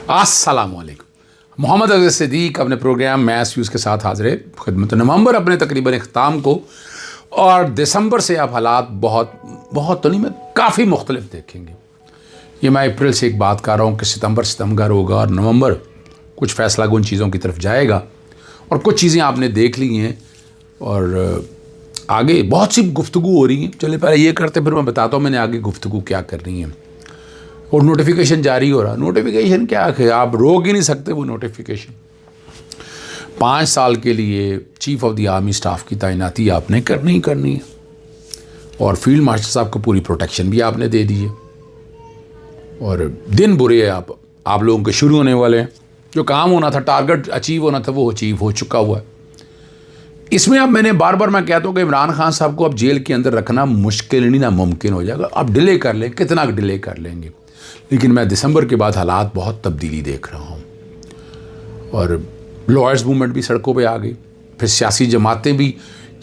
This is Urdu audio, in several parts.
السلام علیکم. محمد اظہر صدیق اپنے پروگرام میس ویوز کے ساتھ حاضر ہے خدمت. نومبر اپنے تقریباً اختتام کو اور دسمبر سے آپ حالات بہت تو نہیں میں کافی مختلف دیکھیں گے. یہ میں اپریل سے ایک بات کر رہا ہوں کہ ستمبر ہوگا اور نومبر کچھ فیصلہ کن چیزوں کی طرف جائے گا اور کچھ چیزیں آپ نے دیکھ لی ہیں اور آگے بہت سی گفتگو ہو رہی ہیں. چلے پہلے یہ کرتے پھر میں بتاتا ہوں میں نے آگے گفتگو کیا کر رہی ہیں. اور نوٹیفیکیشن جاری ہو رہا. نوٹیفیکیشن کیا ہے, آپ روک ہی نہیں سکتے وہ نوٹیفیکیشن. 5 سال کے لیے chief of the army staff کی تعیناتی آپ نے کرنی ہے اور فیلڈ مارشل صاحب کو پوری پروٹیکشن بھی آپ نے دے دی ہے. اور دن برے ہیں آپ لوگوں کے شروع ہونے والے ہیں. جو کام ہونا تھا, ٹارگٹ اچیو ہونا تھا, وہ اچیو ہو چکا ہوا ہے. اس میں اب میں نے بار میں کہتا ہوں کہ عمران خان صاحب کو اب جیل کے اندر رکھنا مشکل نہیں ناممکن ہو جائے گا. آپ ڈیلے کر لیں, کتنا ڈیلے کر لیں گے, لیکن میں دسمبر کے بعد حالات بہت تبدیلی دیکھ رہا ہوں. اور لائرز موومنٹ بھی سڑکوں پہ آ گئی, پھر سیاسی جماعتیں بھی,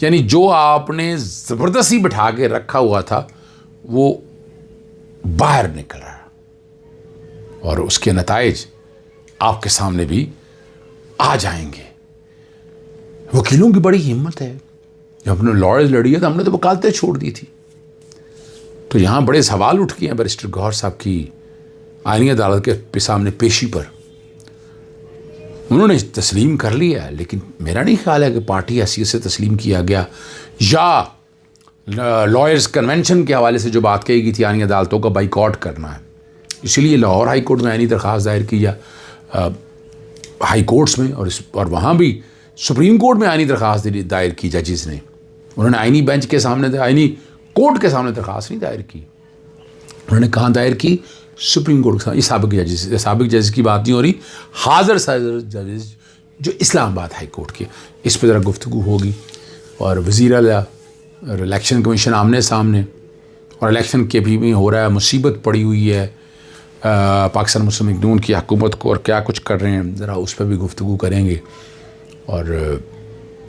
یعنی جو آپ نے زبردستی بٹھا کے رکھا ہوا تھا وہ باہر نکل رہا اور اس کے نتائج آپ کے سامنے بھی آ جائیں گے. وکیلوں کی بڑی ہمت ہے. جب ہم نے لائرز لڑی ہے تو ہم نے تو وکالتیں چھوڑ دی تھی. تو یہاں بڑے سوال اٹھ گئے ہیں بیرسٹر گوہر صاحب کی آئینی عدالت کے سامنے پیشی پر. انہوں نے تسلیم کر لیا ہے, لیکن میرا نہیں خیال ہے کہ پارٹی حیثیت سے تسلیم کیا گیا, یا لائرز کنونشن کے حوالے سے جو بات کہی گئی تھی آئینی عدالتوں کا بائیکاٹ کرنا ہے. اسی لیے لاہور ہائی کورٹ میں آئینی درخواست دائر کی, یا ہائی کورٹس میں اور وہاں بھی سپریم کورٹ میں آئینی درخواست دائر کی ججز نے. انہوں نے آئینی بینچ کے سامنے, آئینی کورٹ کے سامنے درخواست نہیں دائر کی. انہوں نے کہاں دائر کی؟ سپریم کورٹ کے سامنے. یہ سابق ججز کی بات نہیں ہو رہی, حاضر ججز جو اسلام آباد ہائی کورٹ کے. اس پہ ذرا گفتگو ہوگی. اور وزیر اعلیٰ اور الیکشن کمیشن آمنے سامنے, اور الیکشن کے بھی ہو رہا ہے, مصیبت پڑی ہوئی ہے پاکستان مسلم لیگ نون کی حکومت کو, اور کیا کچھ کر رہے ہیں, ذرا اس پہ بھی گفتگو کریں گے. اور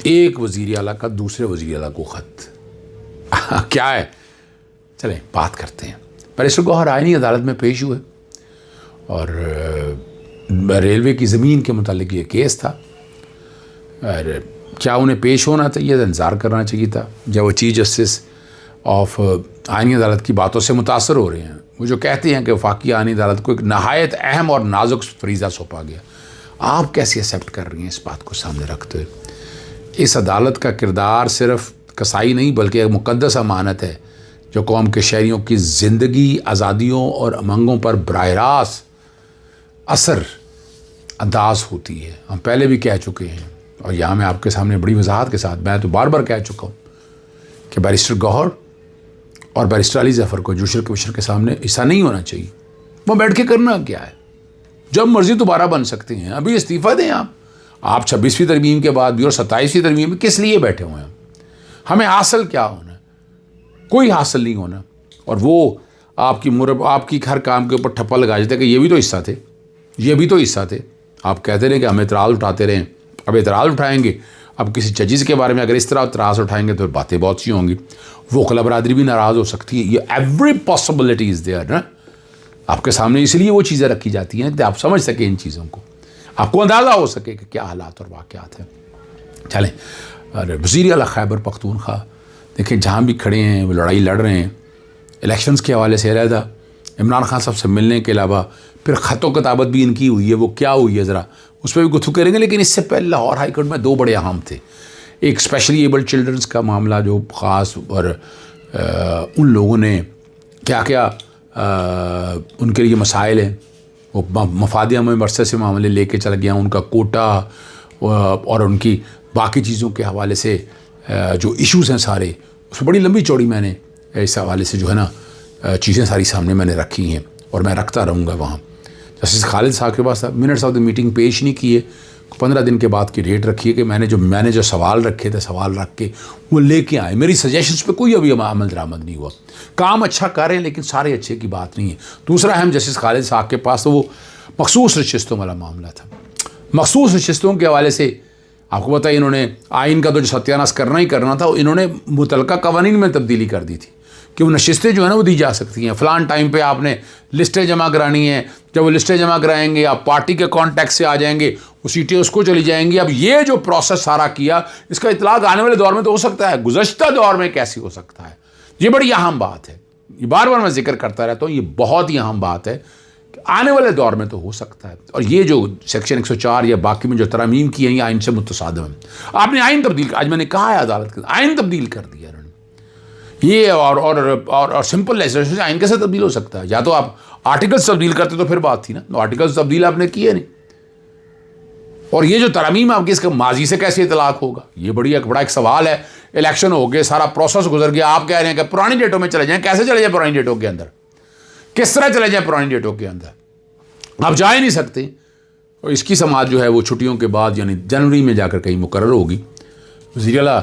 ایک وزیر اعلیٰ کا دوسرے وزیر اعلیٰ کو خط کیا ہے, چلیں بات کرتے ہیں. بیرسٹر گوہر آئینی عدالت میں پیش ہوئے اور ریلوے کی زمین کے متعلق یہ کیس تھا. اور کیا انہیں پیش ہونا تھا, یہ انتظار کرنا چاہیے تھا. جب وہ چیف جسٹس آف آئینی عدالت کی باتوں سے متاثر ہو رہے ہیں, وہ جو کہتے ہیں کہ وفاقی آئینی عدالت کو ایک نہایت اہم اور نازک فریضہ سونپا گیا, آپ کیسے ایکسیپٹ کر رہی ہیں اس بات کو سامنے رکھتے ہوئے؟ اس عدالت کا کردار صرف کسائی نہیں بلکہ ایک مقدس امانت ہے جو قوم کے شہریوں کی زندگی, آزادیوں اور امنگوں پر براہ راست اثر انداز ہوتی ہے. ہم پہلے بھی کہہ چکے ہیں اور یہاں میں آپ کے سامنے بڑی وضاحت کے ساتھ, میں تو بار کہہ چکا ہوں کہ بیرسٹر گوہر اور بیرسٹر علی ظفر کو جوڈیشل کمیشن کے سامنے ایسا نہیں ہونا چاہیے. وہ بیٹھ کے کرنا کیا ہے, جب مرضی دوبارہ بن سکتے ہیں. ابھی استعفیٰ دیں آپ 26ویں ترمیم کے بعد بھی, اور 27ویں ترمیم میں کس لیے بیٹھے ہوئے ہیں؟ ہمیں حاصل کیا ہونا ہے؟ کوئی حاصل نہیں ہونا. اور وہ آپ کی ہر کام کے اوپر ٹھپا لگا دیتے کہ یہ بھی تو حصہ تھے, یہ بھی تو حصہ تھے. آپ کہتے رہے کہ ہم اعتراض اٹھاتے رہیں, اب اعتراض اٹھائیں گے. اب کسی ججز کے بارے میں اگر اس طرح اعتراض اٹھائیں گے تو باتیں بہت سی ہوں گی. وکلا برادری بھی ناراض ہو سکتی ہے. یہ ایوری پاسبلٹی از دیئر نا آپ کے سامنے. اس لیے وہ چیزیں رکھی جاتی ہیں کہ آپ سمجھ سکیں ان چیزوں کو, آپ کو اندازہ ہو سکے کہ کیا حالات اور واقعات ہیں. چلیں, اور وزیر اعلیٰ خیبر پختونخوا دیکھیں جہاں بھی کھڑے ہیں وہ لڑائی لڑ رہے ہیں. الیکشنز کے حوالے سے علیحدہ عمران خان صاحب سے ملنے کے علاوہ پھر خط و کتابت بھی ان کی ہوئی ہے. وہ کیا ہوئی ہے ذرا اس پہ بھی گفتگو کریں گے. لیکن اس سے پہلے لاہور ہائی کورٹ میں 2 بڑے اہم تھے. ایک اسپیشلی ایبلڈ چلڈرنس کا معاملہ جو خاص, اور ان لوگوں نے کیا ان کے لیے مسائل ہیں, وہ مفادی عام ورثے سے معاملے لے کے چل گیا, ان کا کوٹا اور ان کی باقی چیزوں کے حوالے سے جو ایشوز ہیں سارے, اس میں بڑی لمبی چوڑی میں نے اس حوالے سے جو ہے نا چیزیں ساری سامنے میں نے رکھی ہیں اور میں رکھتا رہوں گا. وہاں جسٹس خالد صاحب کے پاس منٹس آف دی میٹنگ پیش نہیں کیے, 15 دن کے بعد کی ڈیٹ رکھی ہے کہ میں نے جو سوال رکھے تھے, سوال رکھ کے وہ لے کے آئے. میری سجیشنس پہ کوئی ابھی عمل درآمد نہیں ہوا. کام اچھا کر رہے ہیں لیکن سارے اچھے کی بات نہیں ہے. دوسرا اہم جسٹس خالد صاحب کے پاس تو وہ مخصوص نشستوں والا معاملہ تھا. مخصوص نشستوں کے حوالے سے آپ کو پتہ ہے انہوں نے آئین کا تو جو ستیہ ناش کرنا ہی کرنا تھا, انہوں نے متعلقہ قوانین میں تبدیلی کر دی تھی کہ وہ نشستیں جو ہیں نا وہ دی جا سکتی ہیں، فلان ٹائم پہ آپ نے لسٹیں جمع کرانی ہیں، جب وہ لسٹیں جمع کرائیں گے آپ پارٹی کے کانٹیکٹ سے آ جائیں گے، وہ سیٹیں اس کو چلی جائیں گی۔ اب یہ جو پروسیس سارا کیا، اس کا اطلاق آنے والے دور میں تو ہو سکتا ہے، گزشتہ دور میں کیسے ہو سکتا ہے؟ یہ بڑی اہم بات ہے، یہ بار بار میں ذکر کرتا رہتا ہوں، یہ بہت ہی اہم بات ہے کہ آنے والے دور میں تو ہو سکتا ہے۔ اور یہ جو سیکشن 104 یا باقی میں جو ترامیم کی ہیں یہ آئین سے متصادم ہے۔ آپ نے آئین تبدیل، آج میں نے کہا ہے عدالت کے آئین تبدیل کر دیا انہوں نے، یہ اور سمپل لیجسلیشن سے آئین کیسے تبدیل ہو سکتا ہے؟ یا تو آپ آرٹیکلس تبدیل کرتے تو پھر بات تھی نا، تو آرٹیکلس تبدیل آپ نے کیے نہیں۔ اور یہ جو ترامیم آپ کی اس کا ماضی سے کیسے اطلاق ہوگا؟ یہ بڑا ایک سوال ہے۔ الیکشن ہو گئے، سارا پروسیس گزر گیا، آپ کہہ رہے ہیں کہ پرانی ڈیٹوں میں چلے جائیں۔ کیسے چلے جائیں پرانی ڈیٹوں کے اندر؟ کس طرح چلے جائیں پرانی ڈیٹوں کے اندر؟ آپ جا ہی نہیں سکتے۔ اور اس کی سماعت جو ہے وہ چھٹیوں کے بعد یعنی جنوری میں جا کر کہیں مقرر ہوگی۔ وزیر اعلیٰ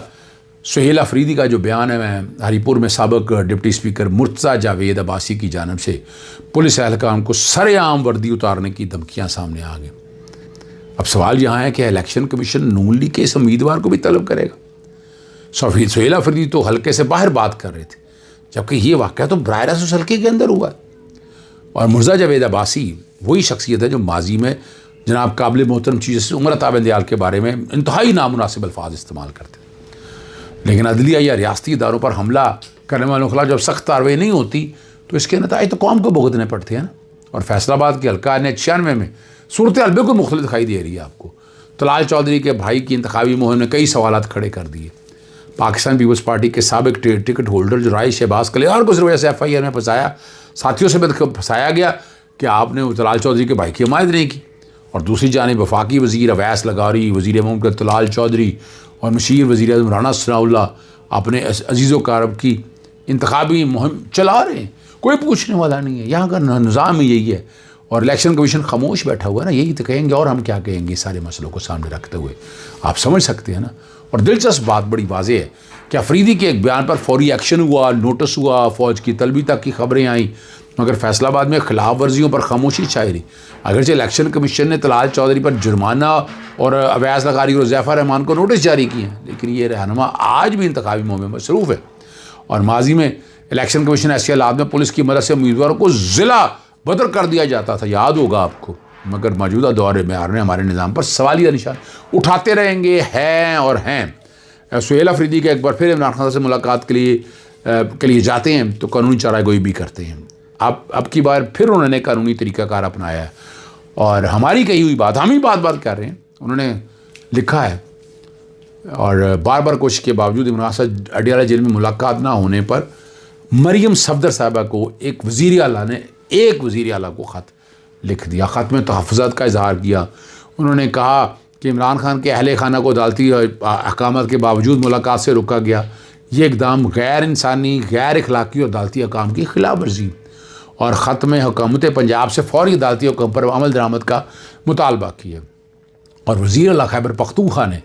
سہیل افریدی کا جو بیان ہے، میں ہری پور میں سابق ڈپٹی اسپیکر مرتضیٰ جاوید عباسی کی جانب سے پولیس اہلکاروں کو سر عام وردی اتارنے کی دھمکیاں سامنے آ گئیں۔ اب سوال یہاں ہے کہ الیکشن کمیشن نون لیگ کے اس امیدوار کو بھی طلب کرے گا؟ سہیل افریدی تو حلقے سے باہر بات کر رہے تھے، جبکہ یہ واقعہ تو براہ راست اس حلقے کے اندر ہوا ہے۔ اور مرتضیٰ جاوید عباسی وہی شخصیت ہے جو ماضی میں جناب قابل محترم چیز جیسے عمر عطا بندیال کے بارے میں انتہائی نامناسب الفاظ استعمال کرتے تھے۔ لیکن عدلیہ یا ریاستی اداروں پر حملہ کرنے والوں کے خلاف جب سخت کارروائی نہیں ہوتی تو اس کے نتائج تو قوم کو بھگتنے پڑتے ہیں نا۔ اور فیصل آباد کے حلقہ NH96 میں صورتحال بالکل مختلف دکھائی دے رہی ہے آپ کو۔ طلال چودھری کے بھائی کی انتخابی مہم نے کئی سوالات کھڑے کر دیے۔ پاکستان پیپلز پارٹی کے سابق ٹکٹ ہولڈر جو رائے شہباز کلیار کو اس وجہ سے FIR میں پھنسایا، ساتھیوں سے پھنسایا گیا کہ آپ نے طلال چودھری کے بھائی کی حمایت نہیں کی۔ اور دوسری جانب وفاقی وزیر اویس لغاری، وزیر مملکت طلال چودھری اور مشیر وزیر اعظم رانا ثناء اللہ اپنے عزیز و اقارب کی انتخابی مہم چلا رہے ہیں، کوئی پوچھنے والا نہیں ہے۔ یہاں کا نظام ہی یہی ہے، اور الیکشن کمیشن خاموش بیٹھا ہوا ہے نا، یہی تو کہیں گے اور ہم کیا کہیں گے سارے مسئلوں کو سامنے رکھتے ہوئے، آپ سمجھ سکتے ہیں نا۔ اور دلچسپ بات بڑی واضح ہے کہ افریدی کے ایک بیان پر فوری ایکشن ہوا، نوٹس ہوا، فوج کی طلبی تک کی خبریں آئیں، مگر فیصل آباد میں خلاف ورزیوں پر خاموشی چھائی رہی۔ اگرچہ الیکشن کمیشن نے طلال چودھری پر جرمانہ اور اویس لغاری اور حذیفہ رحمان کو نوٹس جاری کیے ہیں، لیکن یہ رہنما آج بھی انتخابی مہم میں مصروف ہے۔ اور ماضی میں الیکشن کمیشن ایسے حالات میں پولیس کی مدد سے امیدواروں کو ضلع بدر کر دیا جاتا تھا، یاد ہوگا آپ کو، مگر موجودہ دور میں ہمارے نظام پر سوالیہ نشان اٹھاتے رہیں گے، ہیں اور ہیں۔ سہیل افریدی کے ایک بار پھر عمران خان سے ملاقات کے لیے جاتے ہیں تو قانونی چارہ گوئی بھی کرتے ہیں۔ اب کی بار پھر انہوں نے قانونی طریقہ کار اپنایا ہے، اور ہماری کہی ہوئی بات ہم ہی بات کر رہے ہیں۔ انہوں نے لکھا ہے، اور بار بار کوشش کے باوجود عمران سے اڈیالہ جیل میں ملاقات نہ ہونے پر مریم صفدر صاحبہ کو ایک وزیر اعلیٰ کو خط لکھ دیا، خط میں تحفظات کا اظہار کیا۔ انہوں نے کہا کہ عمران خان کے اہل خانہ کو عدالتی احکامات کے باوجود ملاقات سے روکا گیا، یہ اقدام غیر انسانی، غیر اخلاقی اور عدالتی احکام کی خلاف ورزی، اور خط میں حکومت پنجاب سے فوری عدالتی حکم پر عمل درآمد کا مطالبہ کیا۔ اور وزیر اعلیٰ خیبر پختونخوا نے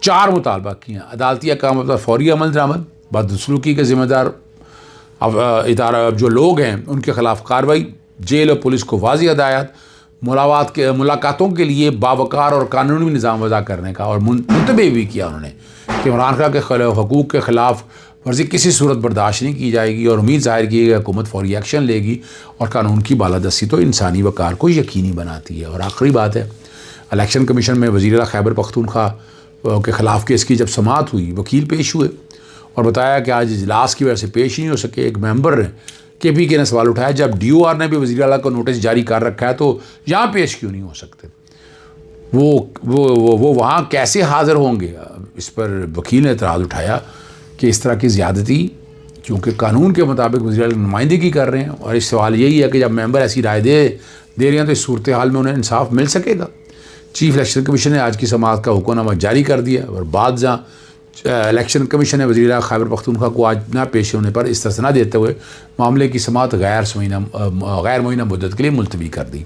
4 مطالبہ کیے ہیں: عدالتی احکامات پر فوری عمل درآمد، بدسلوکی کے ذمہ دار ادارہ جو لوگ ہیں ان کے خلاف کارروائی، جیل اور پولیس کو واضح ہدایات، ملاقاتوں کے لیے باوقار اور قانونی نظام وضع کرنے کا، اور منتبہ بھی کیا انہوں نے کہ عمران خان کے حقوق کے خلاف ورزی کسی صورت برداشت نہیں کی جائے گی، اور امید ظاہر کی کہ حکومت فوری ایکشن لے گی، اور قانون کی بالادستی تو انسانی وقار کو یقینی بناتی ہے۔ اور آخری بات ہے، الیکشن کمیشن میں وزیر اعلیٰ خیبر پختونخوا کے خلاف کیس کی جب سماعت ہوئی، وکیل پیش ہوئے اور بتایا کہ آج اجلاس کی وجہ سے پیش نہیں ہو سکے۔ ایک ممبر نے KPK نے سوال اٹھایا، جب DOR نے بھی وزیر اعلیٰ کو نوٹس جاری کر رکھا ہے تو یہاں پیش کیوں نہیں ہو سکتے؟ وہ وہاں کیسے حاضر ہوں گے؟ اس پر وکیل نے اعتراض اٹھایا کہ اس طرح کی زیادتی کیونکہ قانون کے مطابق وزیر اعلیٰ نمائندگی کر رہے ہیں، اور اس سوال یہی ہے کہ جب ممبر ایسی رائے دے رہے ہیں تو اس صورتحال میں انہیں انصاف مل سکے گا؟ چیف الیکشن کمیشن نے آج کی سماعت کا حکم نامہ جاری کر دیا، اور بعد جہاں الیکشن کمیشن نے وزیر اعلیٰ خیبر پختونخوا کو آج نہ پیش ہونے پر استثنا دیتے ہوئے معاملے کی سماعت غیر معینہ مدت کے لیے ملتوی کر دی،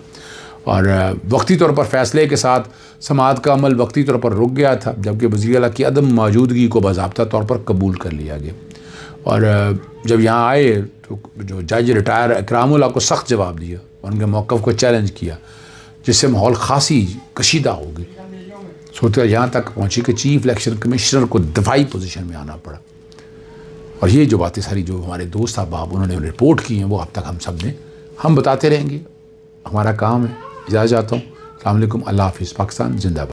اور وقتی طور پر فیصلے کے ساتھ سماعت کا عمل وقتی طور پر رک گیا تھا، جبکہ وزیر اعلیٰ کی عدم موجودگی کو باضابطہ طور پر قبول کر لیا گیا۔ اور جب یہاں آئے تو جو جج ریٹائر اکرام اللہ کو سخت جواب دیا اور ان کے موقف کو چیلنج کیا، جس سے ماحول خاصی کشیدہ ہو گئی۔ صورتحال یہاں تک پہنچی کہ چیف الیکشن کمشنر کو دفاعی پوزیشن میں آنا پڑا۔ اور یہ جو باتیں ساری جو ہمارے دوست احباب انہوں نے رپورٹ کی ہیں وہ اب تک ہم بتاتے رہیں گے، ہمارا کام ہے۔ اجازت چاہتا ہوں، السلام علیکم، اللہ حافظ، پاکستان زندہ باد۔